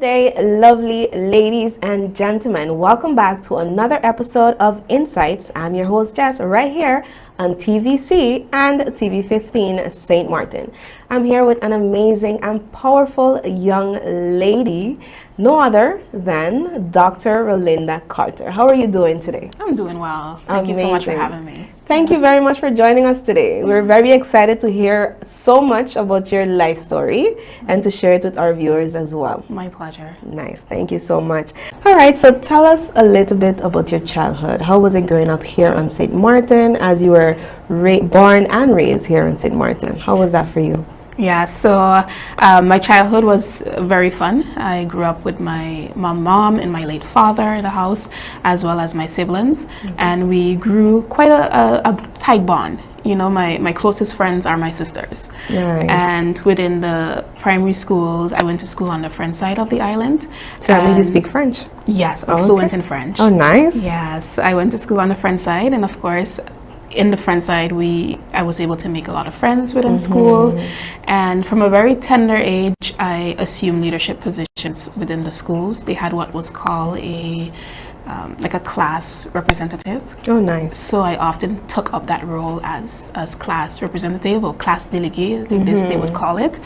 day, lovely ladies and gentlemen. Welcome back to another episode of Insights. I'm your host, Jess, right here on TVC and TV15 St. Martin. I'm here with an amazing and powerful young lady, no other than Dr. Rolinda Carter. How are you doing today? I'm doing well. Thank you so much for having me. Thank you very much for joining us today. We're very excited to hear so much about your life story and to share it with our viewers as well. My pleasure. Nice. Thank you so much. All right. So tell us a little bit about your childhood. How was it growing up here on St. Martin as you were born and raised here in St. Martin? How was that for you? Yeah, so my childhood was very fun. I grew up with my mom and my late father in the house, as well as my siblings, and we grew quite a tight bond. You know, my closest friends are my sisters. Nice. And within the primary schools, I went to school on the French side of the island. So that means you speak French? Yes, I'm fluent in French. Oh, nice. Yes, I went to school on the French side, and of course, in the French side, I was able to make a lot of friends within school, and from a very tender age, I assumed leadership positions within the schools. They had what was called like a class representative. Oh, nice. So I often took up that role as class representative or class délégué, I think they would call it,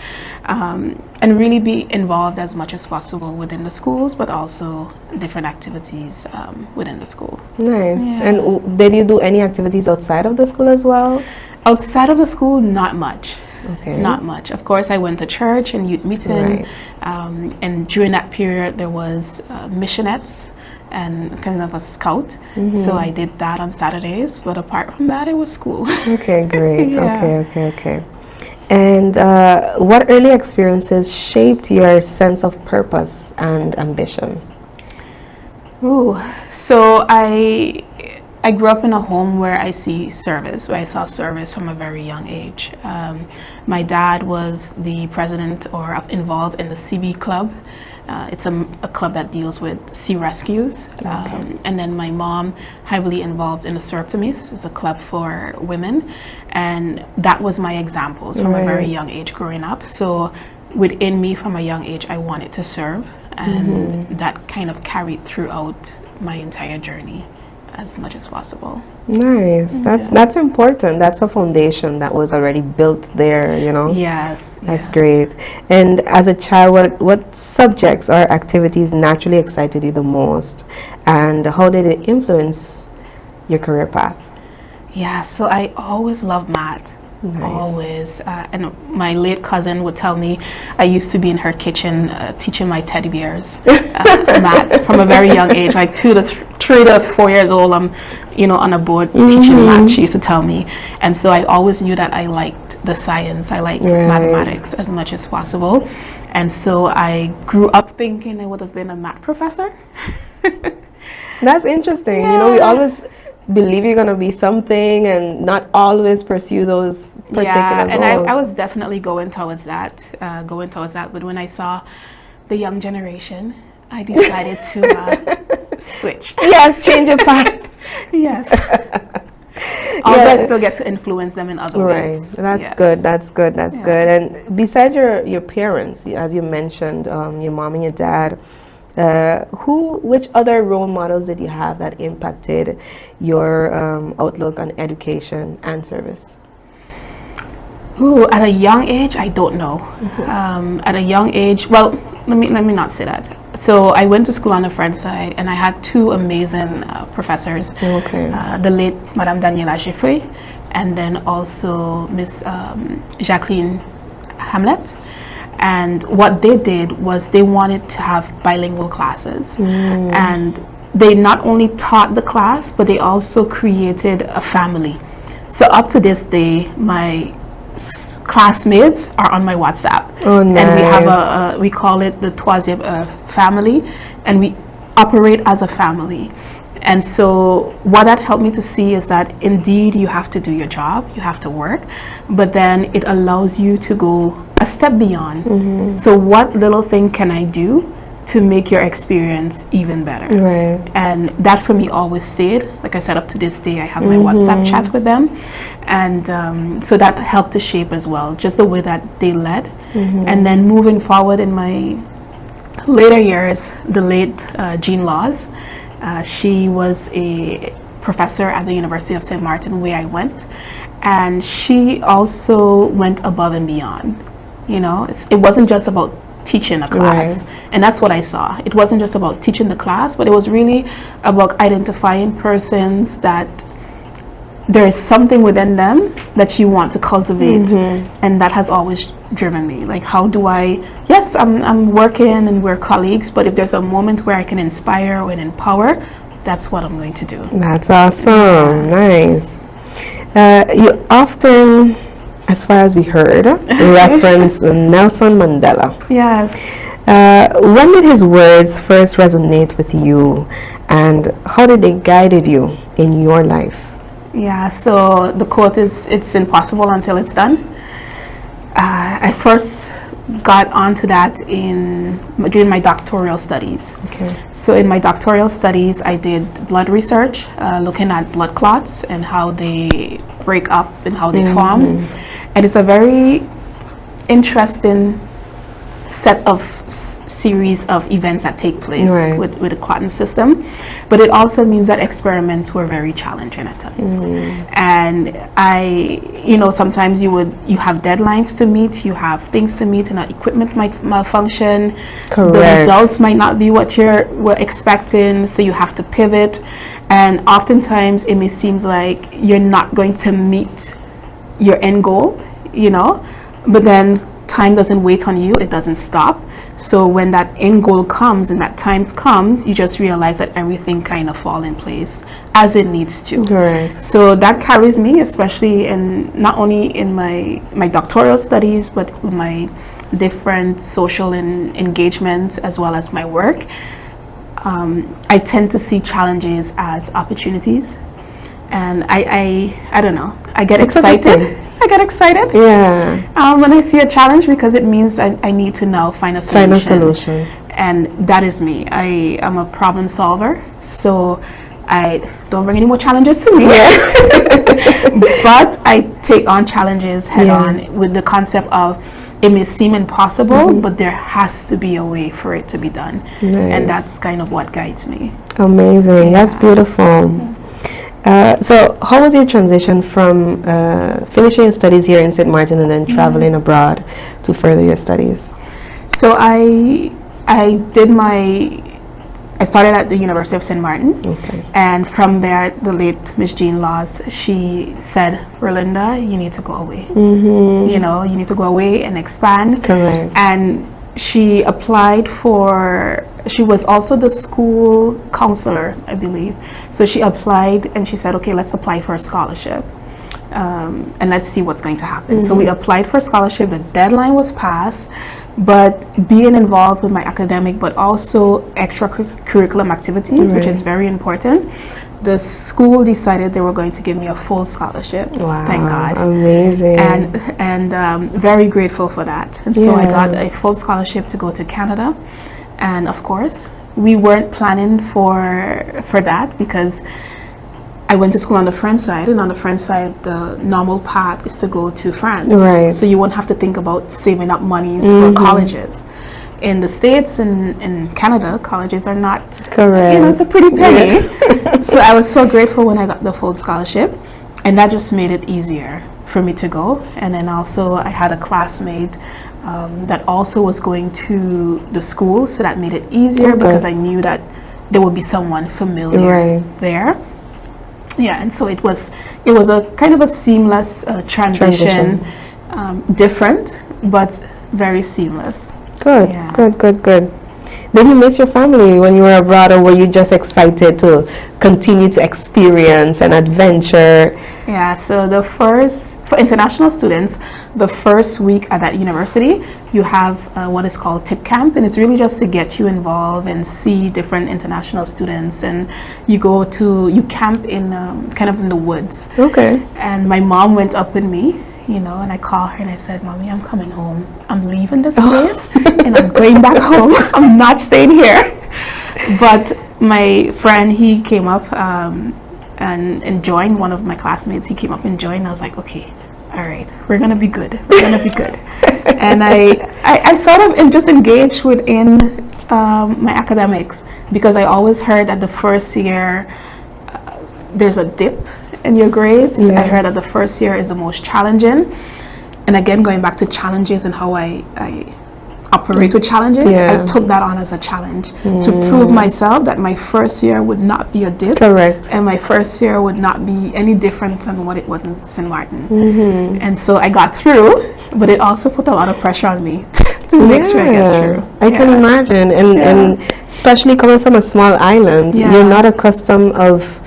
and really be involved as much as possible within the schools, but also different activities within the school. Nice. Yeah. And did you do any activities outside of the school as well? Outside of the school, not much. Okay. Not much. Of course, I went to church and youth meeting, Right. And during that period, there was missionettes and kind of a scout. So I did that on Saturdays, but apart from that, it was school. Okay, great. Yeah. Okay. And what early experiences shaped your sense of purpose and ambition? Ooh, so I grew up in a home where I saw service from a very young age. My dad was the president or involved in the CB Club. It's a club that deals with sea rescues. Okay. And then my mom, heavily involved in the Surptimis. It's a club for women. And that was my examples from a very young age growing up. So within me from a young age, I wanted to serve. And that kind of carried throughout my entire journey as much as possible. Nice. That's important. That's a foundation that was already built there, you know? Yes. That's great. And as a child, what subjects or activities naturally excited you the most? And how did it influence your career path? Yeah, so I always loved math. Nice. Always. And my late cousin would tell me I used to be in her kitchen teaching my teddy bears math from a very young age, like 3 to 4 years old. I'm, on a board teaching math, she used to tell me. And so I always knew that I liked the science. I liked mathematics as much as possible. And so I grew up thinking I would have been a math professor. That's interesting. Yeah. We always believe you're going to be something and not always pursue those particular and goals. I was definitely going towards that. But when I saw the young generation, I decided to switch. Yes, change your path. Yes. Although I still get to influence them in other ways. That's good. That's good. And besides your parents, as you mentioned, your mom and your dad, which other role models did you have that impacted your outlook on education and service? Ooh, at a young age, I don't know. At a young age, well, let me not say that. So I went to school on the French side, and I had 2 amazing professors. Okay. The late Madame Daniela Giffrey, and then also Miss Jacqueline Hamlet. And what they did was they wanted to have bilingual classes. And they not only taught the class, but they also created a family. So up to this day, my classmates are on my WhatsApp. Oh, nice. And we have we call it the Troisième family, and we operate as a family. And so what that helped me to see is that indeed you have to do your job, you have to work, but then it allows you to go a step beyond. So what little thing can I do to make your experience even better? Right. And that for me always stayed. Like I said, up to this day, I have my WhatsApp chat with them. And so that helped to shape as well, just the way that they led. And then moving forward in my later years, the late Jean Laws, she was a professor at the University of St. Martin where I went, and she also went above and beyond. You know, it wasn't just about teaching a class, Right. and that's what I saw. It wasn't just about teaching the class, but it was really about identifying persons that there is something within them that you want to cultivate, and that has always driven me. Like, how do I, yes, I'm working and we're colleagues, but if there's a moment where I can inspire or empower, that's what I'm going to do. That's awesome. Nice. You often, as far as we heard, reference Nelson Mandela. Yes. When did his words first resonate with you, and how did they guide you in your life? Yeah, so the quote is, "It's impossible until it's done." I first got onto that during my doctoral studies. Okay. So in my doctoral studies, I did blood research, looking at blood clots and how they break up and how they form. And it's a very interesting set of series of events that take place Right. with the clotting system. But it also means that experiments were very challenging at times. And sometimes you have deadlines to meet, you have things to meet, and equipment might malfunction. Correct. The results might not be what we're expecting, so you have to pivot. And oftentimes it may seem like you're not going to meet your end goal, but then time doesn't wait on you, it doesn't stop. So when that end goal comes and that time comes, you just realize that everything kind of fall in place as it needs to. Correct. So that carries me, especially not only in my doctoral studies, but with my different social engagements as well as my work. I tend to see challenges as opportunities, and I don't know, I get excited. I get excited. Yeah. When I see a challenge, because it means I need to now find a solution. And that is me. I am a problem solver, so I don't bring any more challenges to me. But I take on challenges head on with the concept of, it may seem impossible, but there has to be a way for it to be done. Nice. And that's kind of what guides me. Amazing. That's beautiful. So how was your transition from finishing your studies here in St. Martin and then traveling abroad to further your studies? So I started at the University of St. Martin, and from there, the late Miss Jean Laws, she said, "Rolinda, you need to go away. You need to go away and expand." Correct. And she applied she was also the school counselor, I believe. So she applied and she said, "Okay, let's apply for a scholarship. And let's see what's going to happen." So we applied for a scholarship. The deadline was passed, but being involved with my academic but also extracurriculum activities, which is very important, the school decided they were going to give me a full scholarship. Wow. Thank God. Amazing. And very grateful for that. And so I got a full scholarship to go to Canada. And of course, we weren't planning for that, because I went to school on the French side, and on the French side, the normal path is to go to France. Right. So you won't have to think about saving up monies for colleges. In the States and in Canada, colleges are not, correct. It's a pretty penny. So I was so grateful when I got the full scholarship, and that just made it easier for me to go. And then also I had a classmate that also was going to the school, so that made it easier because I knew that there would be someone familiar there. Yeah, and so it was a kind of a seamless transition. Different, but very seamless. Good, good. Did you miss your family when you were abroad, or were you just excited to continue to experience and adventure? Yeah, so for international students, the first week at that university, you have what is called TIP camp, and it's really just to get you involved and see different international students. And you camp in kind of in the woods. Okay. And my mom went up with me, and I called her and I said, "Mommy, I'm coming home. I'm leaving this place and I'm going back home. I'm not staying here." But my friend, he came up and joined. One of my classmates, he came up and joined. I was like, "Okay, all right, we're gonna be good. We're gonna be good." And I sort of just engaged within my academics, because I always heard that the first year there's a dip in your grades. I heard that the first year is the most challenging. And again, going back to challenges and how I operate with challenges, I took that on as a challenge to prove myself that my first year would not be a dip. Correct. And my first year would not be any different than what it was in St. Martin. And so I got through, but it also put a lot of pressure on me to make sure I get through. I can imagine. And especially coming from a small island, you're not accustomed of,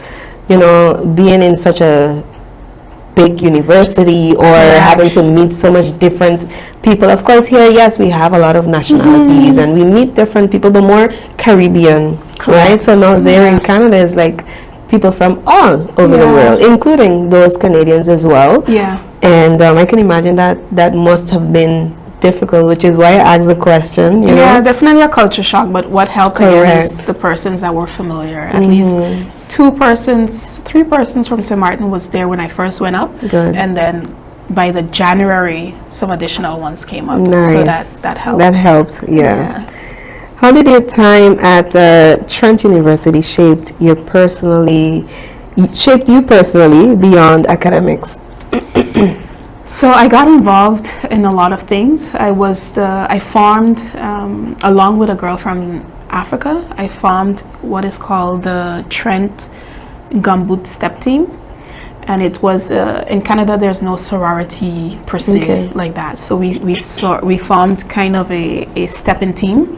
being in such a big university or having to meet so much different people. Of course, here, yes, we have a lot of nationalities and we meet different people, but more Caribbean, right? So now there in Canada is like people from all over the world, including those Canadians as well. And I can imagine that must have been difficult, which is why I asked the question. You know? Definitely a culture shock, but what helped is the persons that were familiar. At least 3 persons from St. Martin was there when I first went up. And then by the January, some additional ones came up. So that helped. That helped, How did your time at Trent University shaped you personally beyond academics? So I got involved in a lot of things. I formed, along with a girl from Africa, I formed what is called the Trent Gumboot Step Team. And it was, in Canada, there's no sorority per se like that. So we formed kind of a stepping team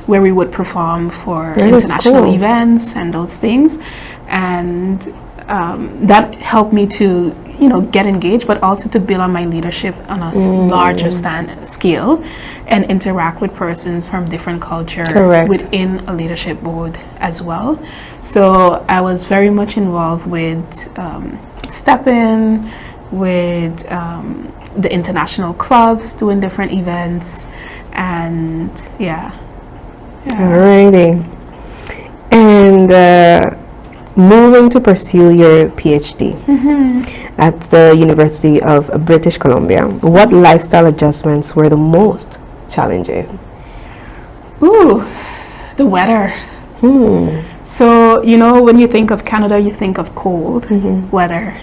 where we would perform for international events and those things. And that helped me to get engaged, but also to build on my leadership on a larger scale and interact with persons from different cultures within a leadership board as well. So I was very much involved with stepping, with the international clubs, doing different events, and Alrighty. And moving to pursue your PhD at the University of British Columbia, what lifestyle adjustments were the most challenging? The weather. So, when you think of Canada, you think of cold weather.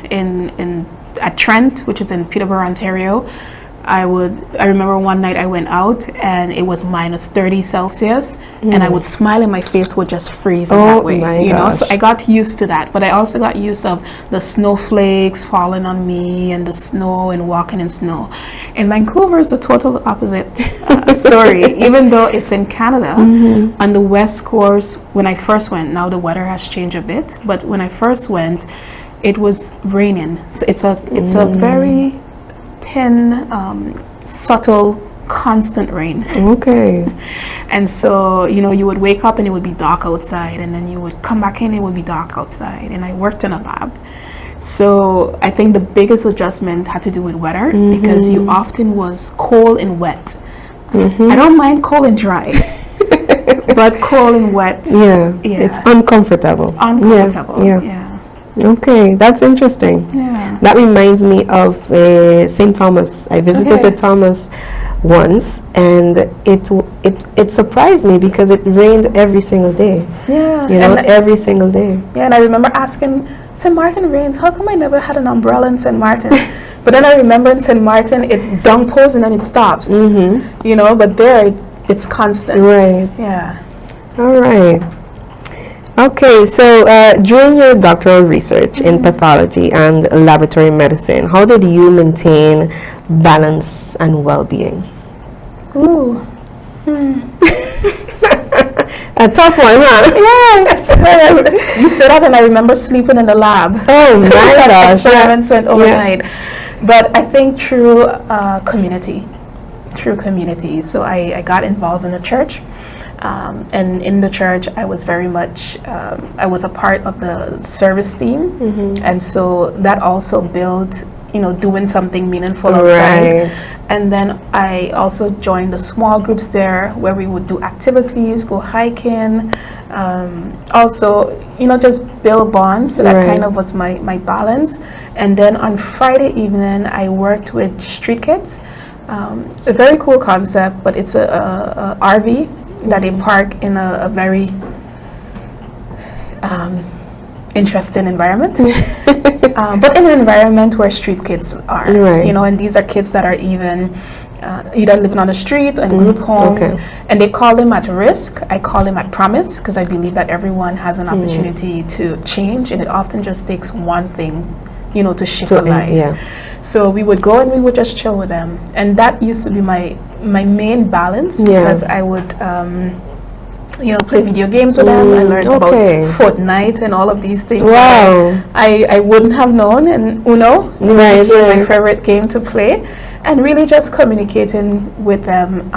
At Trent, which is in Peterborough, Ontario, I remember one night I went out and it was minus 30 Celsius and I would smile and my face would just freeze in that way, so I got used to that. But I also got used of the snowflakes falling on me and the snow and walking in snow. In Vancouver is the total opposite story. Even though it's in Canada, on the west coast, when I first went, now the weather has changed a bit, but when I first went, it was raining. So it's a very thin, subtle, constant rain. And so, you would wake up and it would be dark outside, and then you would come back in, it would be dark outside. And I worked in a lab. So I think the biggest adjustment had to do with weather, because you often was cold and wet. I don't mind cold and dry, but cold and wet. It's uncomfortable. Okay, that's interesting. That reminds me of St. Thomas. I visited St. Thomas once, and it surprised me because it rained every single day. Every single day. And I remember asking, St. Martin rains, how come I never had an umbrella in St. Martin? But then I remember in St. Martin, it downpours and then it stops. But there it's constant. All right. Okay, so during your doctoral research in pathology and laboratory medicine, how did you maintain balance and well-being? A tough one, huh? Yes. You said that, and I remember sleeping in the lab. Oh my gosh! Experiments went overnight, but I think through community. So I got involved in the church. And in the church, I was very much, I was a part of the service team. And so that also built, doing something meaningful outside. And then I also joined the small groups there where we would do activities, go hiking, also, just build bonds. So that kind of was my balance. And then on Friday evening, I worked with street kids. A very cool concept, but it's a RV that they park in a very interesting environment, but in an environment where street kids are, right. And these are kids that are even either living on the street or in group homes, and they call them at risk. I call them at promise, because I believe that everyone has an opportunity to change, and it often just takes one thing, to shift a life. Yeah. So we would go and we would just chill with them, and that used to be my main balance, because I would play video games with them. I learned about Fortnite and all of these things. Wow. I wouldn't have known, and Uno became my favorite game to play, and really just communicating with them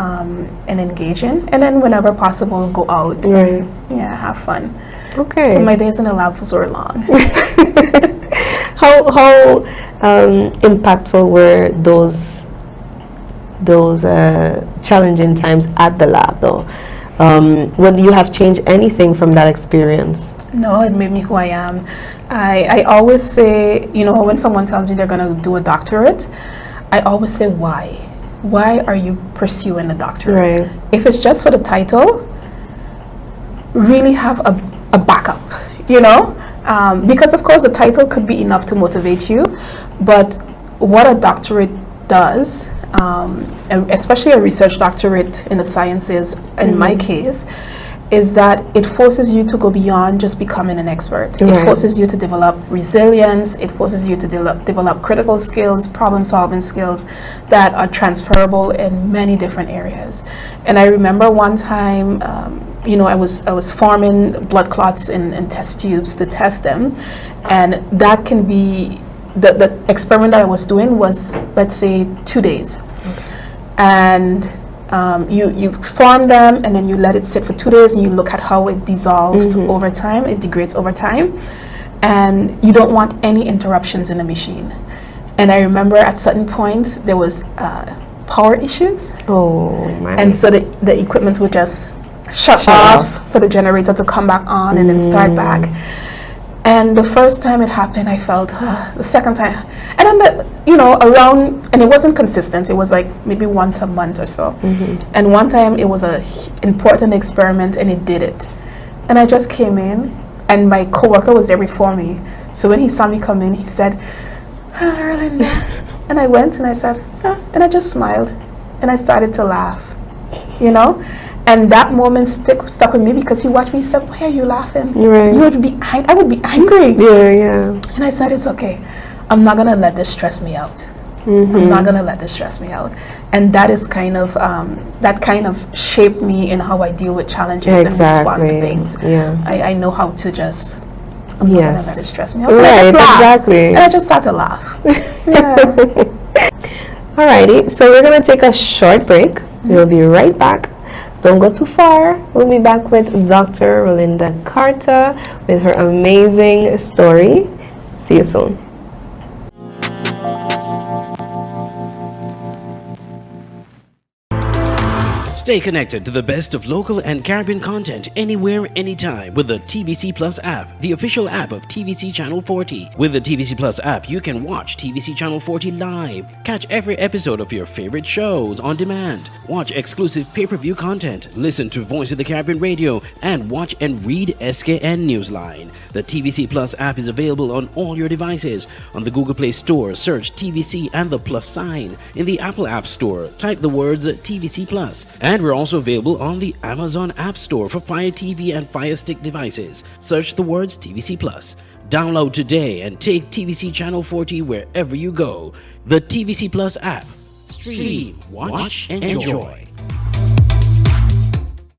and engaging, and then whenever possible go out and have fun. Okay. And my days in the lab were long. How impactful were those challenging times at the lab, though? Would you have changed anything from that experience? No, it made me who I am. I always say, when someone tells me they're going to do a doctorate, I always say, why? Why are you pursuing a doctorate? Right. If it's just for the title, really have a backup, because of course the title could be enough to motivate you, but what a doctorate does, especially a research doctorate in the sciences, in my case, is that it forces you to go beyond just becoming an expert. It forces you to develop resilience. It forces you to develop critical skills, problem-solving skills that are transferable in many different areas. And I remember one time, I was forming blood clots in test tubes to test them, and that can be the experiment that I was doing was, let's say, 2 days, and you form them and then you let it sit for 2 days and you look at how it dissolved over time. It degrades over time, and you don't want any interruptions in the machine. And I remember at certain points there was power issues. Oh my! And so the equipment would just shut off for the generator to come back on and then start back. And the first time it happened, I felt the second time, and then around, and it wasn't consistent. It was like maybe once a month or so. And one time it was a important experiment, and it did it. And I just came in, and my coworker was there before me. So when he saw me come in, he said, "Rolinda," and I went and I said, and I just smiled, and I started to laugh, And that moment stuck with me, because he watched me. He said, "Why are you laughing? Right. I would be angry." Yeah. And I said, "It's okay. I'm not gonna let this stress me out. I'm not gonna let this stress me out." And that is that kind of shaped me in how I deal with challenges and respond to things. Yeah. I know how to just. I'm not gonna let it stress me out. Right. Exactly. And I just start to laugh. Alrighty. So we're gonna take a short break. We'll be right back. Don't go too far. We'll be back with Dr. Rolinda Carter with her amazing story. See you soon. Stay connected to the best of local and Caribbean content anywhere, anytime with the TVC Plus app, the official app of TVC Channel 40. With the TVC Plus app, you can watch TVC Channel 40 live, catch every episode of your favorite shows on demand, watch exclusive pay-per-view content, listen to Voice of the Caribbean radio, and watch and read SKN Newsline. The TVC Plus app is available on all your devices. On the Google Play Store, search TVC and the plus sign. In the Apple App Store, type the words TVC Plus. And we're also available on the Amazon App Store for Fire TV and Fire Stick devices. Search the words TVC Plus. Download today and take TVC Channel 40 wherever you go. The TVC Plus app. Stream, watch, enjoy.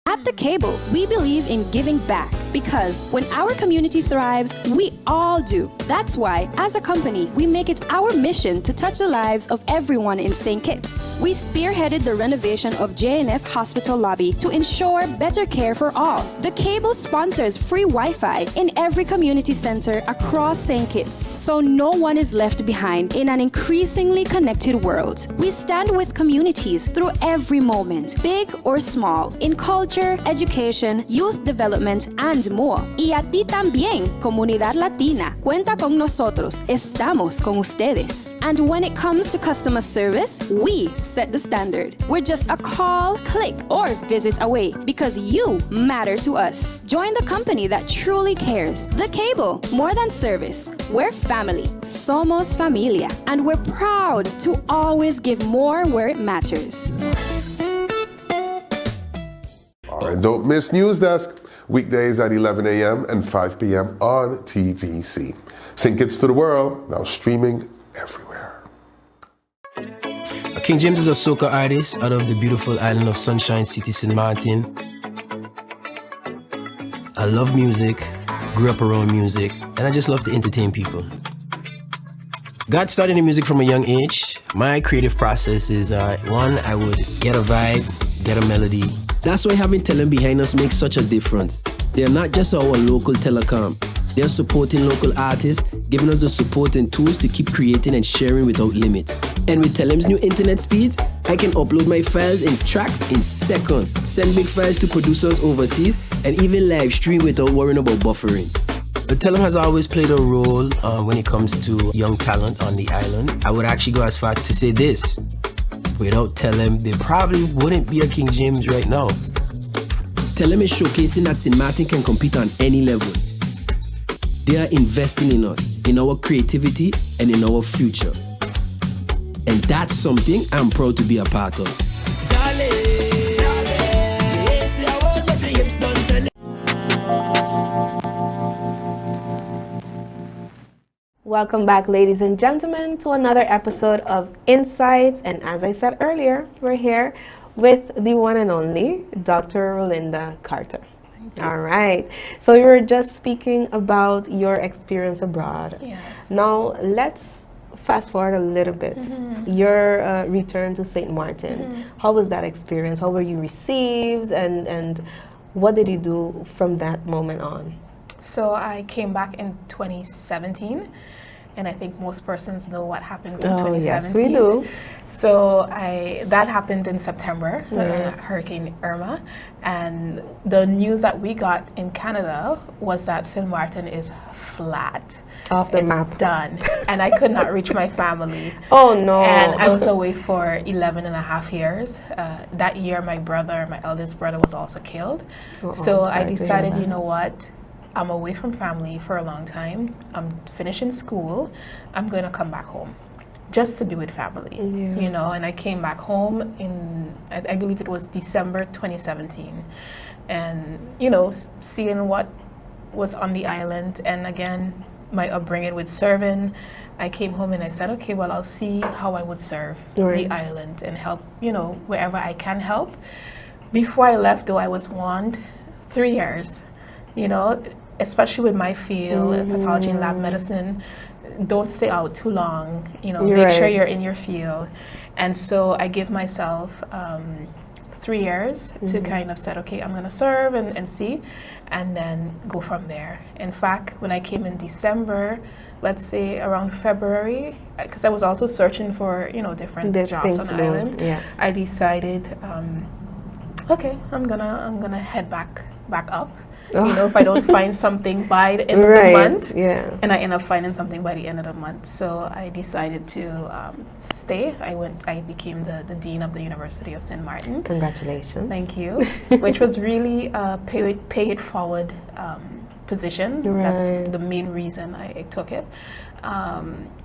At The Cable, we believe in giving back, because when our community thrives, we all do. That's why, as a company, we make it our mission to touch the lives of everyone in St. Kitts. We spearheaded the renovation of JNF Hospital lobby to ensure better care for all. The Cable sponsors free Wi-Fi in every community center across St. Kitts, so no one is left behind in an increasingly connected world. We stand with communities through every moment, big or small, in culture, culture, education, youth development, and more. Y a ti también, comunidad latina. Cuenta con nosotros. Estamos con ustedes. And when it comes to customer service, we set the standard. We're just a call, click, or visit away because you matter to us. Join the company that truly cares. The Cable, more than service. We're family. Somos familia. And we're proud to always give more where it matters. All right, don't miss News Desk. Weekdays at 11 a.m. and 5 p.m. on TVC. Sync Kids to the World, now streaming everywhere. King James is a soca artist out of the beautiful island of Sunshine City, St. Martin. I love music, grew up around music, and I just love to entertain people. Got started in music from a young age. My creative process is, one, I would get a vibe, get a melody. That's why having talent behind us makes such a difference. They're not just our local telecom. They're supporting local artists, giving us the support and tools to keep creating and sharing without limits. And with Telem's new internet speeds, I can upload my files and tracks in seconds, send big files to producers overseas, and even live stream without worrying about buffering. But Telem has always played a role when it comes to young talent on the island. I would actually go as far to say this. Without Telem, there probably wouldn't be a King James right now. Telem is showcasing that St. Martin can compete on any level. They are investing in us, in our creativity, and in our future. And that's something I'm proud to be a part of. Welcome back, ladies and gentlemen, to another episode of Insights. And as I said earlier, we're here with the one and only Dr. Rolinda Carter. All right. So you were just speaking about your experience abroad. Yes. Now let's fast forward a little bit. Your return to St. Martin. How was that experience? How were you received? And what did you do from that moment on? So I came back in 2017, and I think most persons know what happened in 2017. Yes, we do. So that happened in September, Hurricane Irma, and the news that we got in Canada was that St. Martin is flat. Off the map. Done. And I could not reach my family. Oh no. And I was away for 11 and a half years. That year my eldest brother was also killed. So I decided, you know what? I'm away from family for a long time. I'm finishing school. I'm going to come back home just to be with family, you know. And I came back home in, I believe it was December 2017. And, you know, seeing what was on the island, and again, my upbringing with serving, I came home and I said, okay, well, I'll see how I would serve the island and help, you know, wherever I can help. Before I left, though, I was warned 3 years, you know, especially with my field, pathology and lab medicine, don't stay out too long, you know, make sure you're in your field. And so I give myself 3 years to kind of said, okay, I'm going to serve and see, and then go from there. In fact, when I came in December, let's say around February, because I was also searching for, you know, different jobs on the island, I decided, okay, I'm gonna head back up. You know, if I don't find something by the end of the month, and I end up finding something by the end of the month. So I decided to stay. I became the Dean of the University of St. Martin. Congratulations. Thank you. Which was really a pay it forward position. That's the main reason I took it.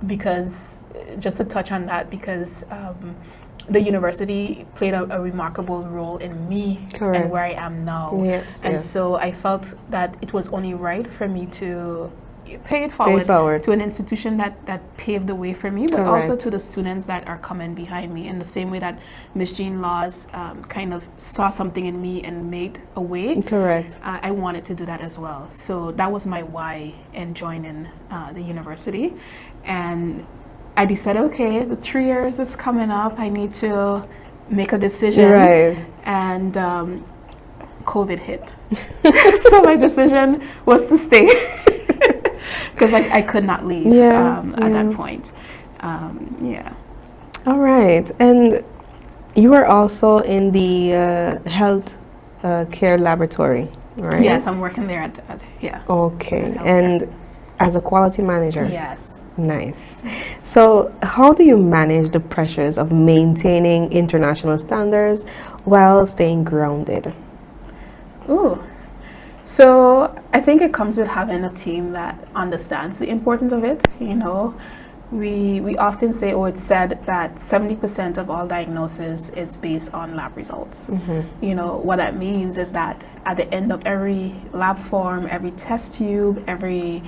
Because, just to touch on that, because the university played a remarkable role in me and where I am now. And so I felt that it was only right for me to pay it forward to an institution that paved the way for me, but also to the students that are coming behind me, in the same way that Miss Jean Laws kind of saw something in me and made a way. I wanted to do that as well. So that was my why in joining the university. And I decided, okay, the 3 years is coming up. I need to make a decision. And COVID hit. So my decision was to stay because I could not leave at that point. All right. And you were also in the health Care Laboratory, right? Yes, I'm working there yeah. Okay, and as a quality manager? Yes. Nice. So how do you manage the pressures of maintaining international standards while staying grounded? Ooh. So I think it comes with having a team that understands the importance of it. You know, we often say, or it's said that 70% of all diagnosis is based on lab results. You know, what that means is that at the end of every lab form, every test tube, every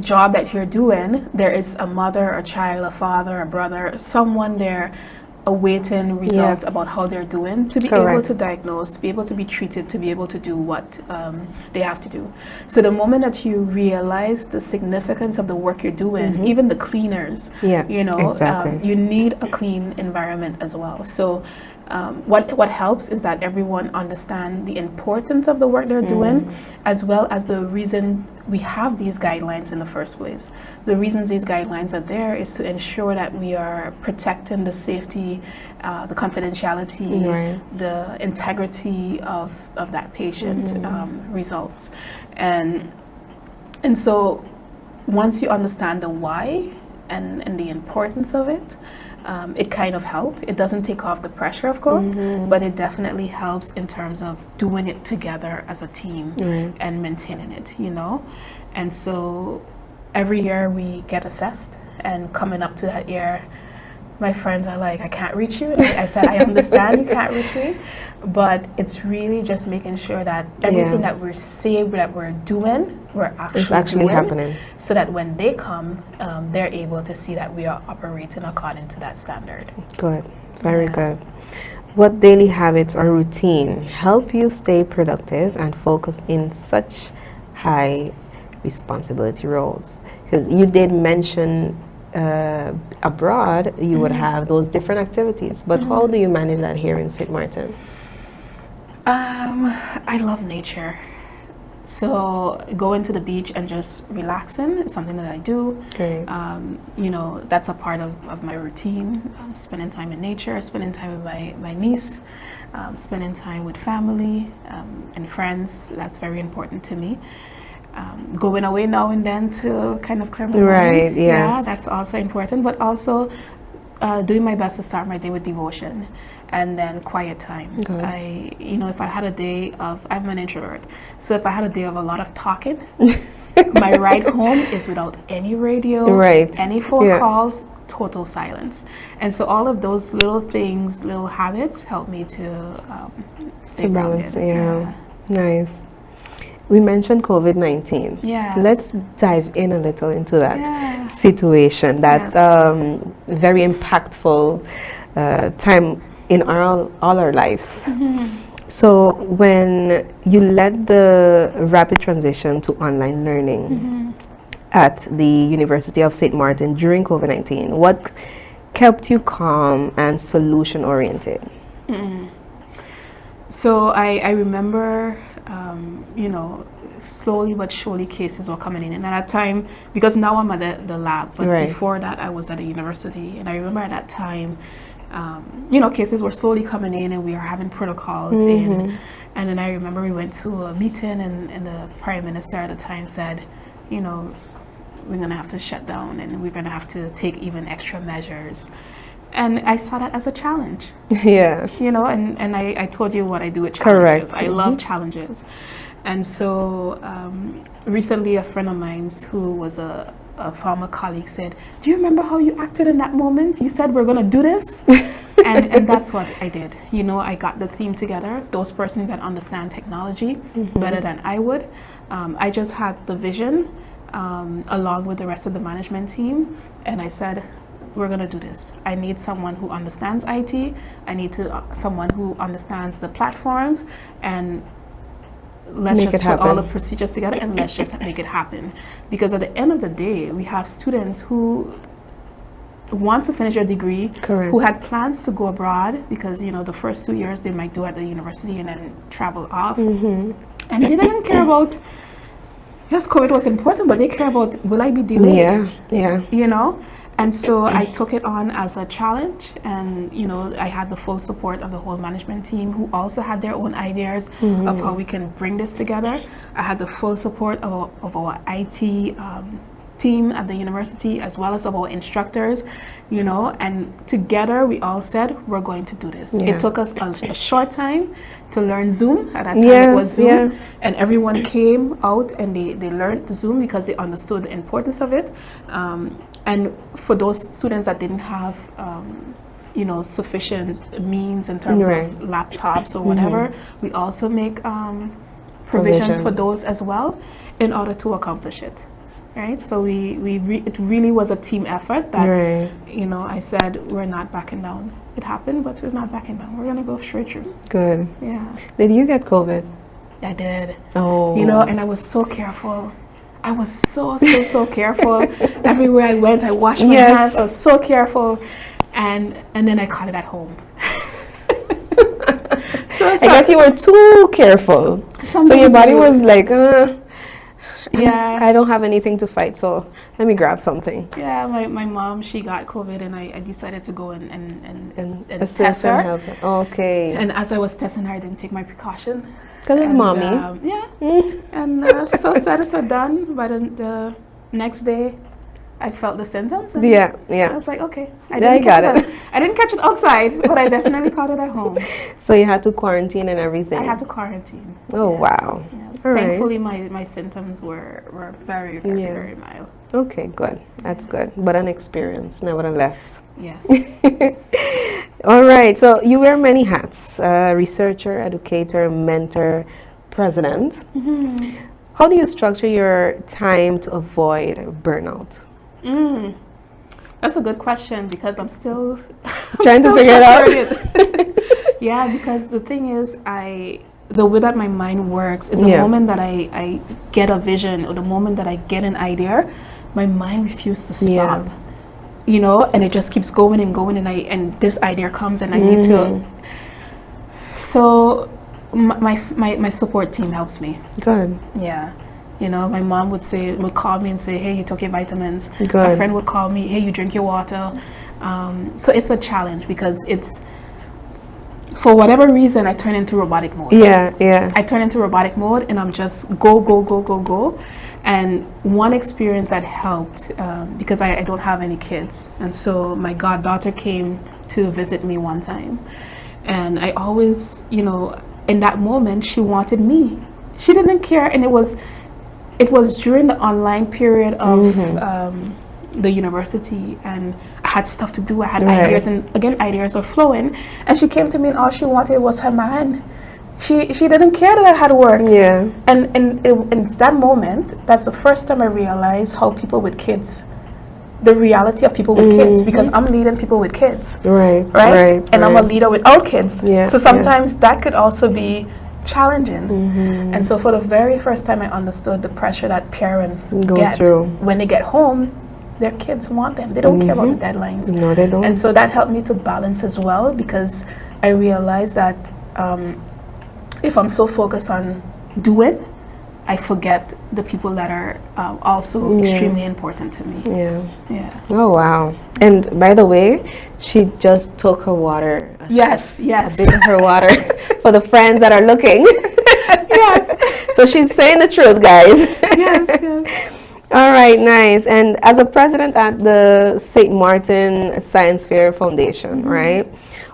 job that you're doing, there is a mother, a child, a father, a brother, someone there awaiting results about how they're doing, to be able to diagnose, to be able to be treated, to be able to do what they have to do. So the moment that you realize the significance of the work you're doing, even the cleaners, you know, you need a clean environment as well. So what helps is that everyone understand the importance of the work they're doing, as well as the reason we have these guidelines in the first place. The reasons these guidelines are there is to ensure that we are protecting the safety, the confidentiality, the integrity of that patient results. And so once you understand the why and the importance of it, it kind of helps. It doesn't take off the pressure, of course, but it definitely helps in terms of doing it together as a team and maintaining it, you know. And so every year we get assessed, and coming up to that year, my friends are like, I can't reach you. And I said, I understand you can't reach me, but it's really just making sure that everything that we're saying, that we're doing, we're actually doing, happening. So that when they come, they're able to see that we are operating according to that standard. Good, very good. What daily habits or routine help you stay productive and focused in such high responsibility roles? Because you did mention abroad you would have those different activities, but how do you manage that here in St. Martin? I love nature, so going to the beach and just relaxing is something that I do. Great. You know, that's a part of my routine. Spending time in nature, spending time with my niece, spending time with family and friends. That's very important to me. Going away now and then to kind of clear my mind. Yeah, that's also important. But also doing my best to start my day with devotion, and then quiet time. You know, if I had a day of, I'm an introvert, so if I had a day of a lot of talking, my ride home is without any radio, any phone calls, total silence. And so all of those little things, little habits help me to stay balance. grounded. Nice. We mentioned COVID-19. Let's dive in a little into that situation, that very impactful time in all our lives. So when you led the rapid transition to online learning at the University of St. Martin during COVID-19, what kept you calm and solution-oriented? So I remember, you know, slowly but surely cases were coming in. And at that time, because now I'm at the lab, but before that I was at a university. And I remember at that time, you know, cases were slowly coming in and we were having protocols in. And then I remember we went to a meeting and the Prime Minister at the time said, you know, we're going to have to shut down and we're going to have to take even extra measures. And I saw that as a challenge. You know, and I told you what I do with challenges. I love challenges. And so recently a friend of mine who was a former colleague said, do you remember how you acted in that moment? You said we're going to do this. and that's what I did. You know, I got the team together, those persons that understand technology better than I would. I just had the vision along with the rest of the management team. And I said, we're going to do this. I need someone who understands IT. I need someone who understands the platforms, and let's just put all the procedures together and let's just make it happen. Because at the end of the day, we have students who want to finish their degree, who had plans to go abroad, because, you know, the first 2 years they might do at the university and then travel off. And they didn't care about, yes, COVID was important, but they care about, will I be delayed? You know? And so I took it on as a challenge, and you know, I had the full support of the whole management team, who also had their own ideas of how we can bring this together. I had the full support of our IT team at the university, as well as of our instructors, you know, and together we all said, we're going to do this. It took us a short time to learn Zoom. At that time it was Zoom, and everyone came out and they learned Zoom because they understood the importance of it. And for those students that didn't have you know, sufficient means in terms of laptops or whatever, we also make provisions for those as well in order to accomplish it. Right, so it really was a team effort that, you know, I said, we're not backing down. It happened, but we're not backing down. We're gonna go straight through. Good. Yeah. Did you get COVID? I did. Oh. You know, and I was so careful. I was so so careful. Everywhere I went, I washed my hands. I was so careful, and then I caught it at home. So I guess you were too careful. So your body was like, yeah, I don't have anything to fight, so let me grab something. Yeah, my mom, she got COVID, and I decided to go and assist test her. and help her. Okay. And as I was testing her, I didn't take my precaution. Because it's mommy. And so said, so done. But the next day, I felt the symptoms. And I was like, okay. I didn't catch it outside, but I definitely caught it at home. So you had to quarantine and everything? I had to quarantine. Oh, wow. Yes. All Thankfully, my symptoms were very, very mild. Okay, good. That's good. But an experience, nevertheless. Yes. All right. So you wear many hats: researcher, educator, mentor, president. How do you structure your time to avoid burnout? That's a good question, because I'm still trying to figure it out. Yeah, because the thing is, the way that my mind works is the moment that I get a vision, or the moment that I get an idea, my mind refuses to stop. You know, and it just keeps going and going, and this idea comes, and I need to. So my support team helps me. Good. Yeah. You know, my mom would call me and say, hey, you took your vitamins. Good. My friend would call me, hey, you drink your water. So it's a challenge, because for whatever reason, I turn into robotic mode. I turn into robotic mode, and I'm just go. And one experience that helped, because I don't have any kids, and so my goddaughter came to visit me one time, and I always, you know, in that moment, she wanted me. She didn't care, and it was during the online period of the university, and I had stuff to do. I had ideas, and again, ideas are flowing. And she came to me, and all she wanted was her man. She didn't care that I had work. And it's that moment, that's the first time I realized how people with kids, the reality of people with kids, because I'm leading people with kids. Right. And I'm a leader without kids. So sometimes that could also be challenging. And so for the very first time, I understood the pressure that parents get when they get home. Their kids want them. They don't care about the deadlines. No, they don't. And so that helped me to balance as well, because I realized that if I'm so focused on doing, I forget the people that are also extremely important to me. Oh, wow. And by the way, she just took her water. Yes. A bit of her water for the friends that are looking. So she's saying the truth, guys. Yes. All right, nice. And as a president at the St. Martin Science Fair Foundation, right?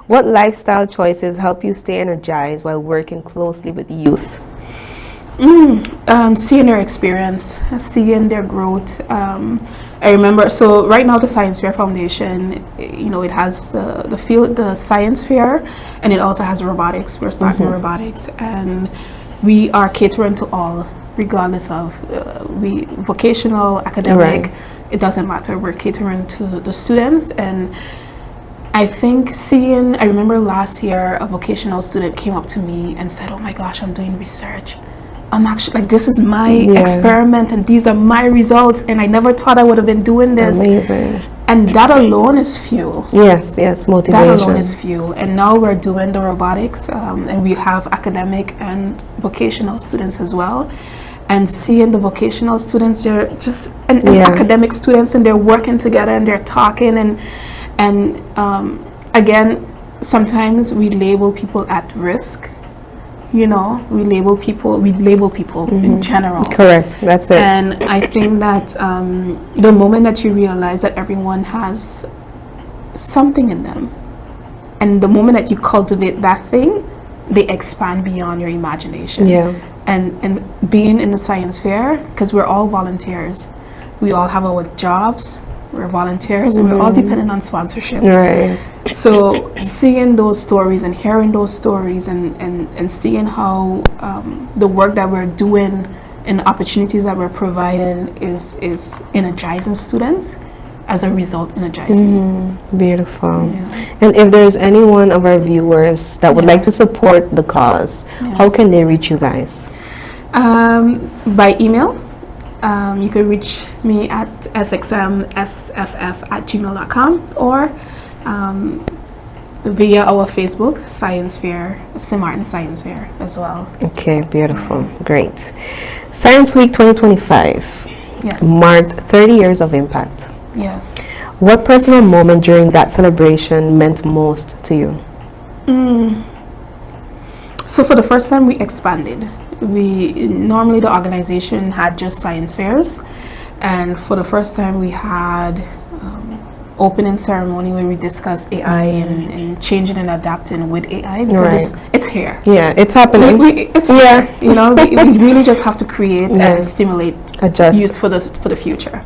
What lifestyle choices help you stay energized while working closely with youth? Seeing their experience, seeing their growth. I remember, so right now the Science Fair Foundation, you know, it has the science fair, and it also has robotics. We're starting robotics, and we are catering to all, regardless of vocational, academic, it doesn't matter. We're catering to the students. And I think I remember last year a vocational student came up to me and said, oh my gosh, I'm doing research. I'm actually, like, this is my experiment, and these are my results, and I never thought I would have been doing this. Amazing. And that alone is fuel. Yes, motivation. That alone is fuel. And now we're doing the robotics, and we have academic and vocational students as well. and seeing the vocational students, they're just and academic students, and they're working together and they're talking, and again, sometimes we label people at risk. You know, we label people in general. Correct, that's it. And I think that the moment that you realize that everyone has something in them, and the moment that you cultivate that thing, they expand beyond your imagination. Yeah. And being in the science fair, because we're all volunteers, we all have our jobs, we're volunteers, and we're all dependent on sponsorship. Right. So seeing those stories and hearing those stories and seeing how the work that we're doing and the opportunities that we're providing is energizing students, as a result energize me. Beautiful. Yeah. And if there's any one of our viewers that would like to support the cause, how can they reach you guys? By email. You can reach me at sxmsff@gmail.com or via our Facebook, Science Fair, St. Martin Science Fair as well. Okay, beautiful. Great. Science Week 2025 Yes. marked 30 years of impact. Yes. What personal moment during that celebration meant most to you? So for the first time, we expanded. Normally the organization had just science fairs, and for the first time we had opening ceremony where we discussed AI and changing and adapting with AI, because it's here. Yeah, it's happening. It's here. You know, we really just have to create and stimulate Adjust. youth for the future.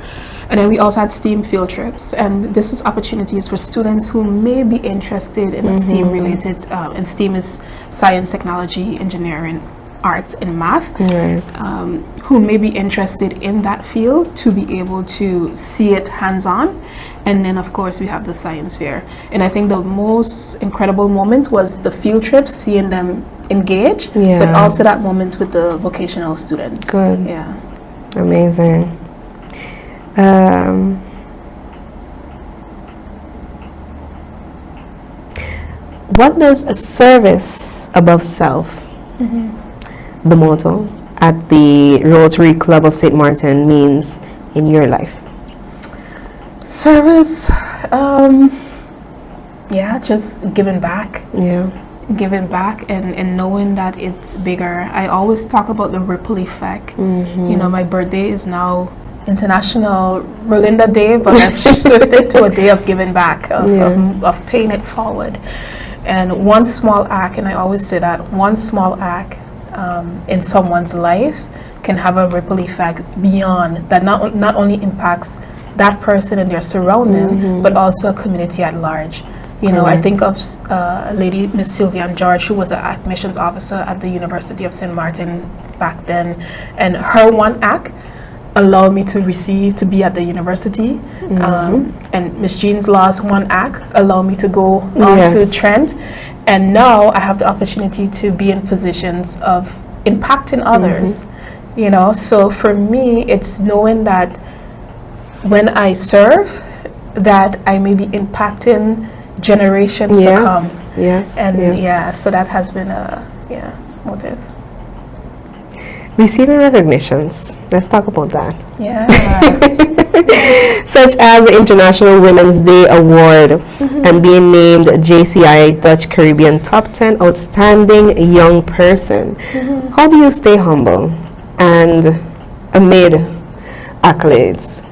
And then we also had STEAM field trips, and this is opportunities for students who may be interested in a STEAM related, and STEAM is science, technology, engineering, arts, and math, who may be interested in that field to be able to see it hands-on. And then of course we have the science fair, and I think the most incredible moment was the field trips, seeing them engage, but also that moment with the vocational students. Good. Yeah. Amazing. What does a service above self, the motto at the Rotary Club of St. Martin, means in your life? Service, just giving back. Yeah. Giving back and knowing that it's bigger. I always talk about the ripple effect. You know, my birthday is now International Rolinda Day, but I've shifted to a day of giving back, of paying it forward. And one small act, and I always say that, one small act in someone's life can have a ripple effect beyond that, not only impacts that person and their surrounding, but also a community at large. You know, I think of a lady, Miss Sylvia George, who was an admissions officer at the University of St. Martin back then, and her one act allowed me to be at the university, and Miss Jean's Law's one act allowed me to go on to Trent, and now I have the opportunity to be in positions of impacting others. You know, so for me, it's knowing that when I serve, that I may be impacting generations to come. So that has been a motive. Receiving recognitions. Let's talk about that. Yeah. Such as the International Women's Day Award and being named JCI Dutch Caribbean Top 10 Outstanding Young Person. How do you stay humble and amid accolades?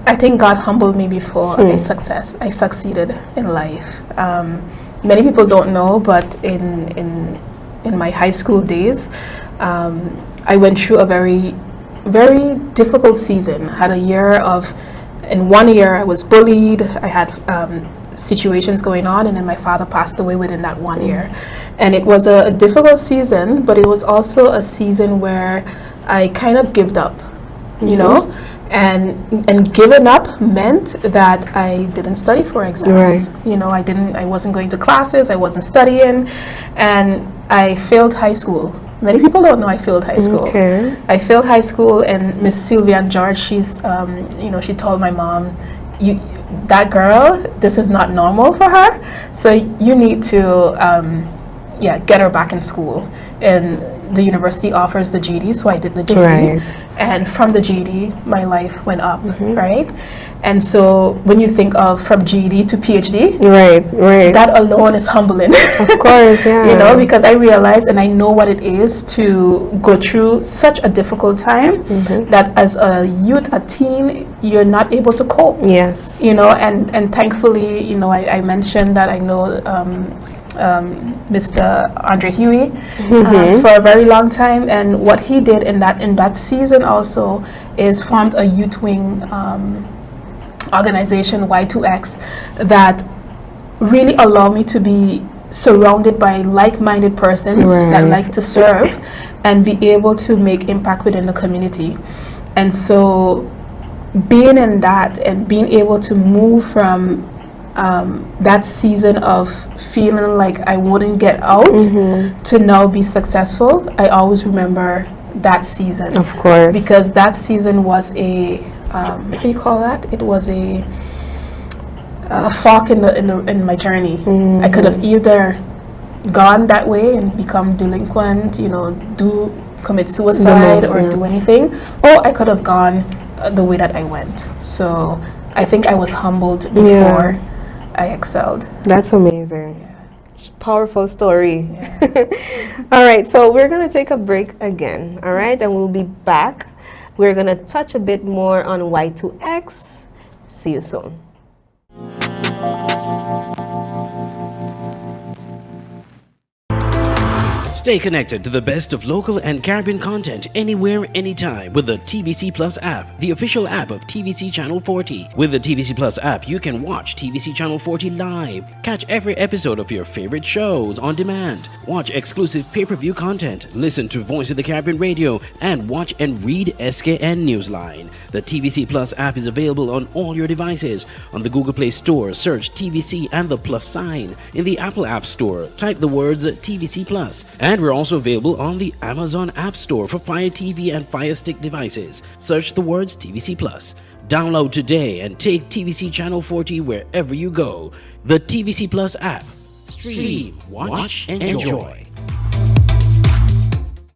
I think God humbled me before I succeeded in life. Many people don't know, but in my high school days, I went through a very, very difficult season. I had in 1 year I was bullied. I had situations going on, and then my father passed away within that 1 year. And it was a difficult season, but it was also a season where I kind of gave up, you know? And giving up meant that I didn't study for exams. You know, I wasn't going to classes, I wasn't studying, and I failed high school. Many people don't know I failed high school. I failed high school, and Miss Sylvia George, she's, she told my mom, that girl, this is not normal for her, so you need to, get her back in school. And the university offers the GD, so I did the GD. Right. And from the GD, my life went up, right? And so when you think of from GD to PhD, right, that alone is humbling. of course, yeah. You know, because I realize and I know what it is to go through such a difficult time that as a youth, a teen, you're not able to cope. Yes. You know, and thankfully, you know, I mentioned that I know Mr. Andre Huey for a very long time, and what he did in that season also is formed a youth wing organization, Y2X, that really allowed me to be surrounded by like-minded persons that like to serve and be able to make impact within the community. And so being in that and being able to move from that season of feeling like I wouldn't get out to now be successful, I always remember that season. Of course. Because that season was a what do you call that? It was a fork in my journey. I could have either gone that way and become delinquent, you know, commit suicide or do anything, or I could have gone the way that I went. So I think I was humbled before I excelled. That's amazing. Powerful story. All right, so we're going to take a break again, all right? And we'll be back. We're going to touch a bit more on Y2X. See you soon. Stay connected to the best of local and Caribbean content anywhere, anytime with the TVC Plus app, the official app of TVC Channel 40. With the TVC Plus app, you can watch TVC Channel 40 live, catch every episode of your favorite shows on demand, watch exclusive pay-per-view content, listen to Voice of the Caribbean radio, and watch and read SKN Newsline. The TVC Plus app is available on all your devices. On the Google Play Store, search TVC and the plus sign. In the Apple App Store, type the words TVC Plus. And we're also available on the Amazon App Store for Fire TV and Fire Stick devices. Search the words TVC Plus. Download today and take TVC Channel 40 wherever you go. The TVC Plus app. Stream, watch, enjoy.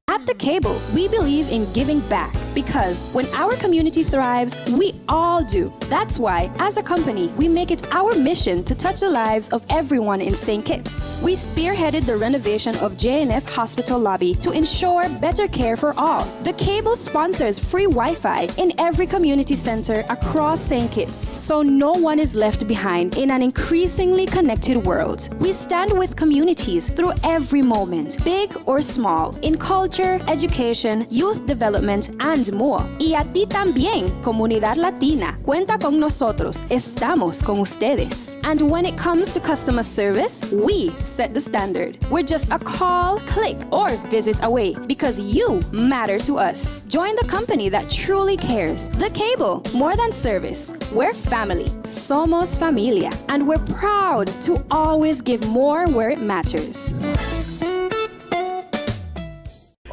At The Cable, we believe in giving back because when our community thrives, we all do. That's why, as a company, we make it our mission to touch the lives of everyone in St. Kitts. We spearheaded the renovation of JNF Hospital lobby to ensure better care for all. The Cable sponsors free Wi-Fi in every community center across St. Kitts, so no one is left behind in an increasingly connected world. We stand with communities through every moment, big or small, in culture, education, youth development, and more. Y a ti también, comunidad latina. Cuenta con nosotros. Estamos con ustedes. And when it comes to customer service, we set the standard. We're just a call, click, or visit away because you matter to us. Join the company that truly cares. The Cable, more than service. We're family. Somos familia. And we're proud to always give more where it matters.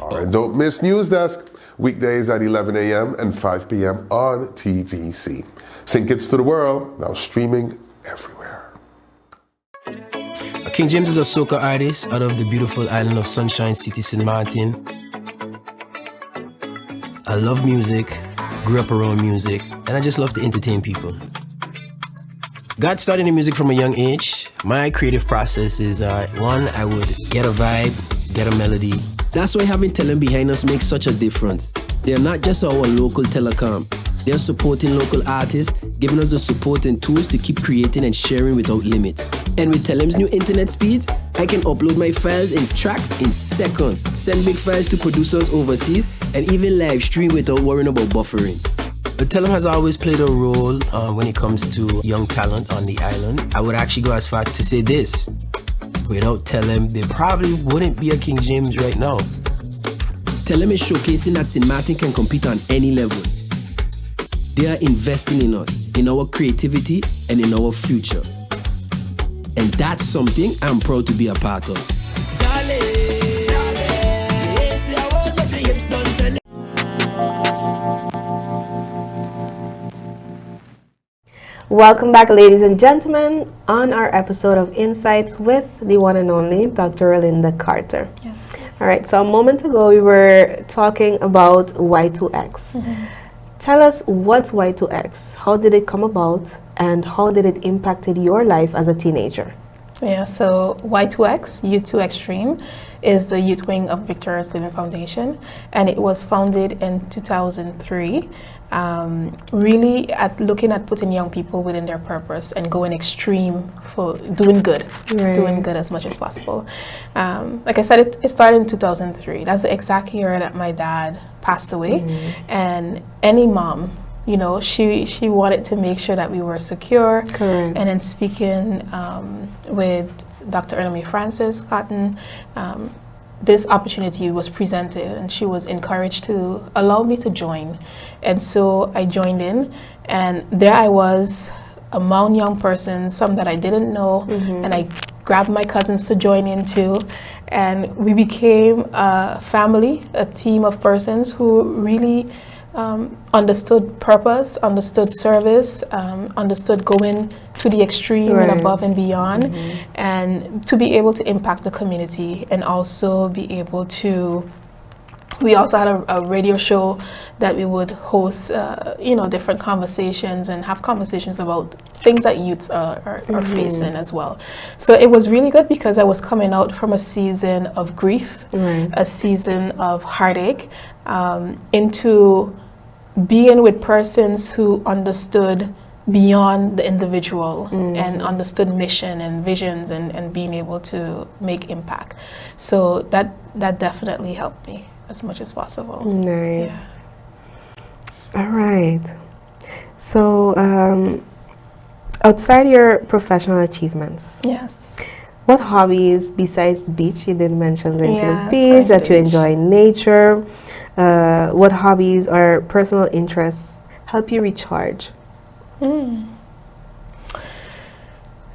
All right, don't miss News Desk, weekdays at 11 a.m. and 5 p.m. on TVC. St. Kitts to the world, now streaming everywhere. King James is a soca artist out of the beautiful island of Sunshine City, St. Martin. I love music, grew up around music, and I just love to entertain people. Got started in music from a young age. My creative process is, one, I would get a vibe, get a melody. That's why having talent behind us makes such a difference. They are not just our local telecom. They are supporting local artists, giving us the support and tools to keep creating and sharing without limits. And with Telem's new internet speeds, I can upload my files and tracks in seconds, send big files to producers overseas, and even live stream without worrying about buffering. But Telem has always played a role when it comes to young talent on the island. I would actually go as far to say this. Without Telem, there probably wouldn't be a King James right now. Telem is showcasing that St. Martin can compete on any level. They are investing in us, in our creativity, and in our future. And that's something I'm proud to be a part of. Welcome back, ladies and gentlemen, on our episode of Insights with the one and only Dr. Rolinda Carter. Yeah. All right, so a moment ago we were talking about Y2X. Tell us, what's Y2X? How did it come about, and how did it impacted your life as a teenager? Yeah, so Y2X, Youth to Extreme, is the youth wing of Victoria's Living Foundation, and it was founded in 2003, really looking at putting young people within their purpose and going extreme for doing good, doing good as much as possible. Like I said, it started in 2003. That's the exact year that my dad passed away, and any mom, you know, she wanted to make sure that we were secure. Correct. And then speaking with Dr. Ernest Francis Cotton, this opportunity was presented, and she was encouraged to allow me to join. And so I joined in, and there I was among young persons, some that I didn't know, and I grabbed my cousins to join in too. And we became a family, a team of persons who really understood purpose, understood service, understood going to the extreme and above and beyond, and to be able to impact the community, and also be able to, we also had a radio show that we would host, you know, different conversations and have conversations about things that youths are facing as well. So it was really good because I was coming out from a season of grief, a season of heartache, into being with persons who understood beyond the individual and understood mission and visions, and being able to make impact. So that definitely helped me as much as possible. Nice. Yeah. All right. So outside your professional achievements, yes, what hobbies besides the beach? You did mention going to the Yes, beach, that you beach. enjoy nature. What hobbies or personal interests help you recharge?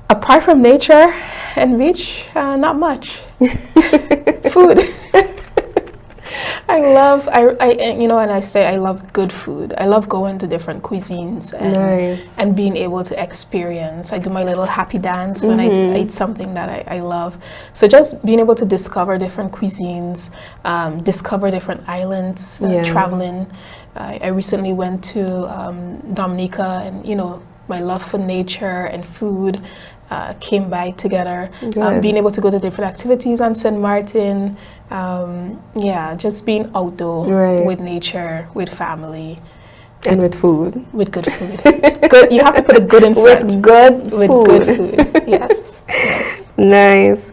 Apart from nature and beach, not much. Food. I love, you know, and I say I love good food. I love going to different cuisines and being able to experience. I do my little happy dance when I eat something that I love. So just being able to discover different cuisines, discover different islands, traveling. I recently went to Dominica, and, you know, my love for nature and food came by together. Being able to go to different activities on St. Martin, yeah, just being outdoor with nature, with family. And with food. With good food. Good. You have to put a good in front. With good food. Yes. Yes. Nice.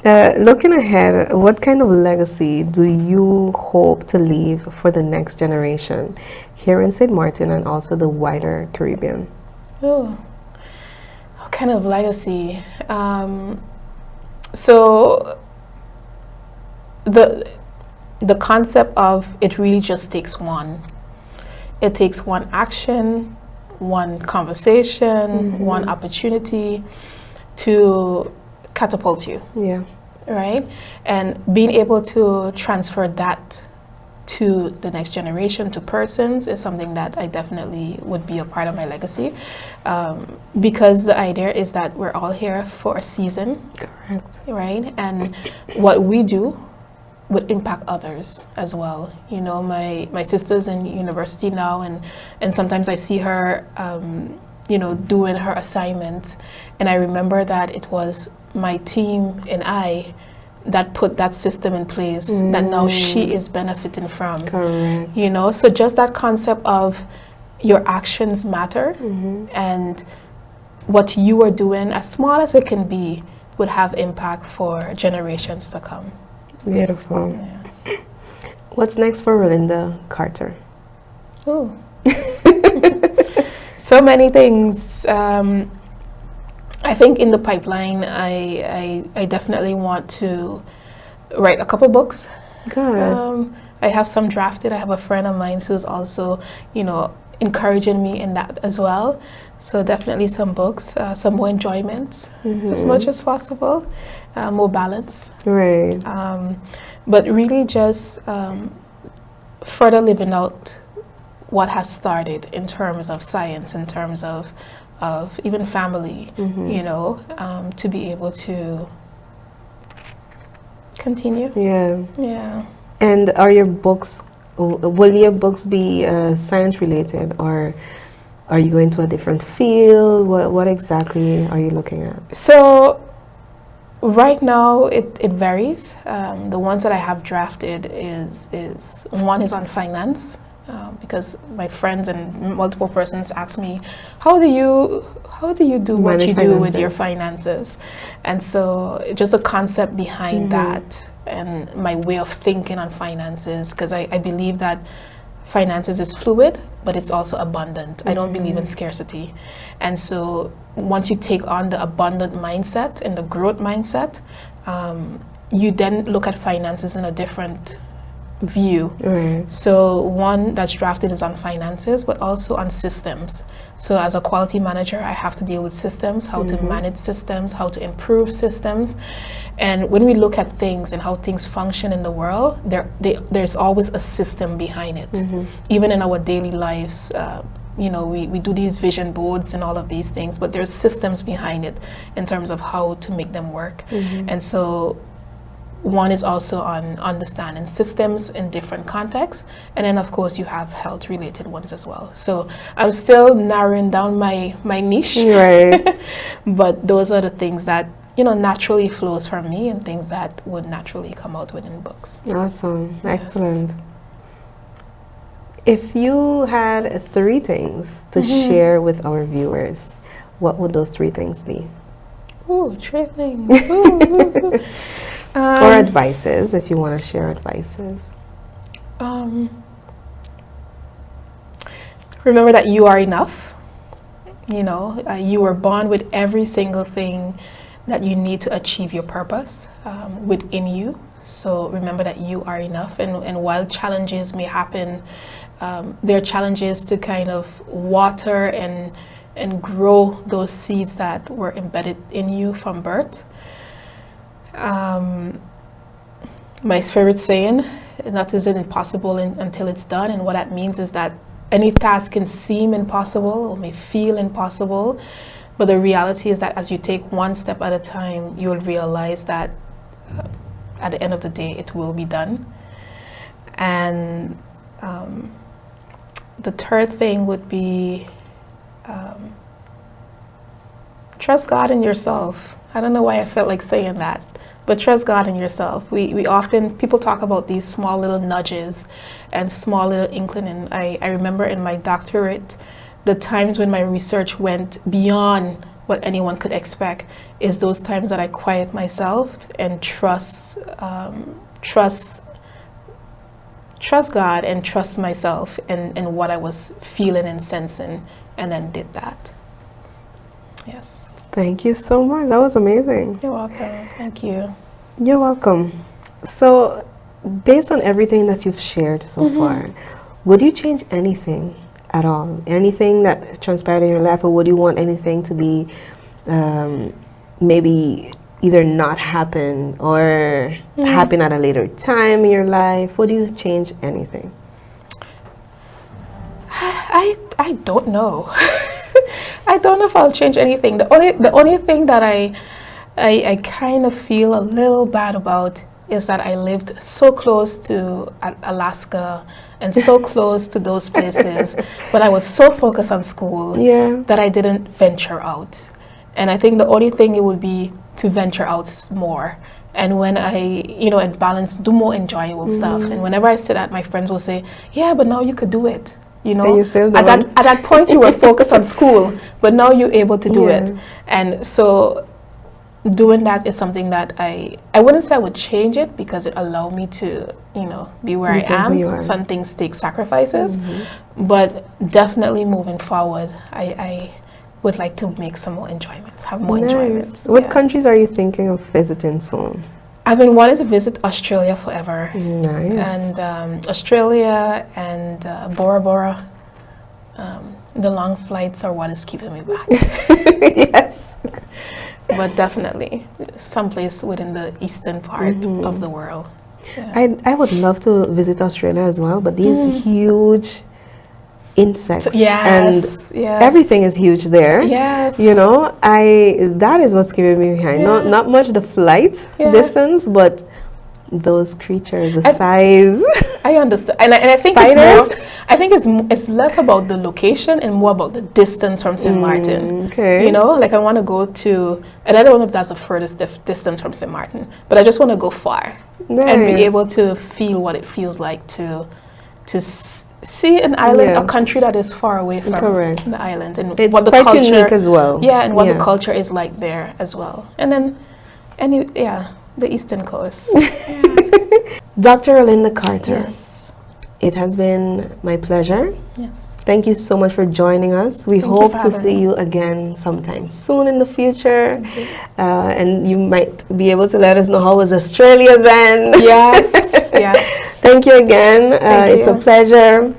Looking ahead, what kind of legacy do you hope to leave for the next generation here in St. Martin and also the wider Caribbean? Oh, what kind of legacy? So the concept of it really just takes one. It takes one action, one conversation, one opportunity to catapult you. Yeah. Right? And being able to transfer that to the next generation, to persons, is something that I definitely would be a part of my legacy. Because the idea is that we're all here for a season. Correct. Right? And what we do would impact others as well. You know, my sister's in university now, and sometimes I see her, you know, doing her assignment, and I remember that it was my team and I that put that system in place that now she is benefiting from. Correct. You know, so just that concept of your actions matter, and what you are doing, as small as it can be, would have impact for generations to come. Beautiful. Yeah. What's next for Rolinda Carter? Ooh. So many things. I think in the pipeline, I definitely want to write a couple books. Good. I have some drafted. I have a friend of mine who's also, you know, encouraging me in that as well. So definitely some books, some more enjoyment as much as possible, more balance. Right. But really just further living out what has started in terms of science, in terms of even family, you know, to be able to continue. Yeah. Yeah. And are your books, will your books be science related, or are you going to a different field? What exactly are you looking at? So right now it varies. The ones that I have drafted is one is on finance, because my friends and multiple persons ask me, how do you do what Manage you do with finances. your finances? And so just the concept behind that and my way of thinking on finances, because I believe that finances is fluid, but it's also abundant. I don't believe in scarcity. And so once you take on the abundant mindset and the growth mindset, you then look at finances in a different view. Right. So one that's drafted is on finances, but also on systems. So as a quality manager, I have to deal with systems, how to manage systems, how to improve systems. And when we look at things and how things function in the world, there's always a system behind it. Even in our daily lives, you know, we do these vision boards and all of these things, but there's systems behind it in terms of how to make them work. And so one is also on understanding systems in different contexts, and then of course you have health related ones as well. So I'm still narrowing down my niche, Right. but those are the things that, you know, naturally flows from me and things that would naturally come out within books. Awesome. Excellent. If you had 3 things to share with our viewers, what would those 3 things be? Ooh, 3 things. Ooh. Or advices, if you want to share advices. Remember that you are enough. You know, you were born with every single thing that you need to achieve your purpose within you. So remember that you are enough. And while challenges may happen, there are challenges to kind of water and grow those seeds that were embedded in you from birth. My favorite saying, that isn't impossible until it's done. And what that means is that any task can seem impossible or may feel impossible, but the reality is that as you take one step at a time, you will realize that at the end of the day, it will be done. And the third thing would be trust God in yourself. I don't know why I felt like saying that, but trust God in yourself. We often, people talk about these small little nudges and small little inclining. I remember in my doctorate, the times when my research went beyond what anyone could expect is those times that I quiet myself and trust God and trust myself and what I was feeling and sensing, and then did that. Yes. Thank you so much. That was amazing. You're welcome. Thank you. You're welcome. So, based on everything that you've shared so far, would you change anything at all? Anything that transpired in your life, or would you want anything to be maybe either not happen or happen at a later time in your life? Would you change anything? I don't know. I don't know if I'll change anything. The only thing that I kind of feel a little bad about is that I lived so close to Alaska and so close to those places, but I was so focused on school that I didn't venture out. And I think the only thing it would be to venture out more. And when I, and balance, do more enjoyable stuff. And whenever I say that, my friends will say, yeah, but now you could do it. And you still at don't. that point you were focused on school, but now you're able to do it. And so doing that is something that I wouldn't say I would change it, because it allowed me to, be where I am. Some things take sacrifices, but definitely moving forward, I would like to make some more enjoyments, have more enjoyments. What countries are you thinking of visiting soon? I've been wanting to visit Australia forever. Nice. And Australia and Bora Bora. The long flights are what is keeping me back. Yes. But definitely someplace within the eastern part of the world. Yeah. I would love to visit Australia as well, but these huge insects and everything is huge there. Yes. That is what's keeping me behind. Not much the flight distance, but those creatures, the size. I understand, and I think Spiders? it's more. I think it's less about the location and more about the distance from St. Martin. Okay. You know, like I want to go to, and I don't know if that's the furthest distance from St. Martin, but I just want to go far and Nice. be able to feel what it feels like to see an island, Yeah. a country that is far away from Correct. the island, and It's what the quite culture, unique as well. Yeah, and what Yeah. the culture is like there as well, and then, the Eastern Coast. Dr. Rolinda Carter, Yes. it has been my pleasure. Yes. Thank you so much for joining us. We Thank you hope for to having see me. you again sometime soon in the future. And you might be able to let us know how was Australia then. Yes. Yes. Thank you again. Thank It's you. a pleasure.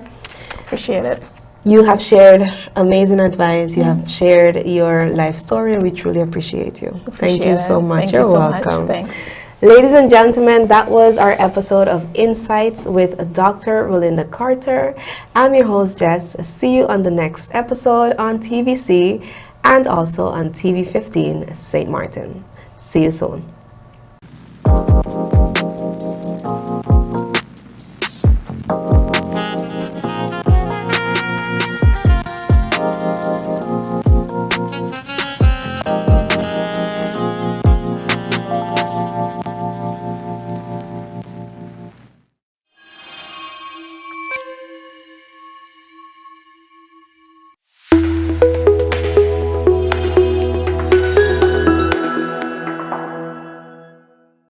Appreciate it. You have shared amazing advice. You have shared your life story, and we truly appreciate you. Thank you Appreciate so it. much. Thank You're you so welcome. much. Thanks. Ladies and gentlemen, that was our episode of Insights with Dr. Rolinda Carter. I'm your host, Jess. See you on the next episode on TVC and also on TV 15 St. Martin. See you soon.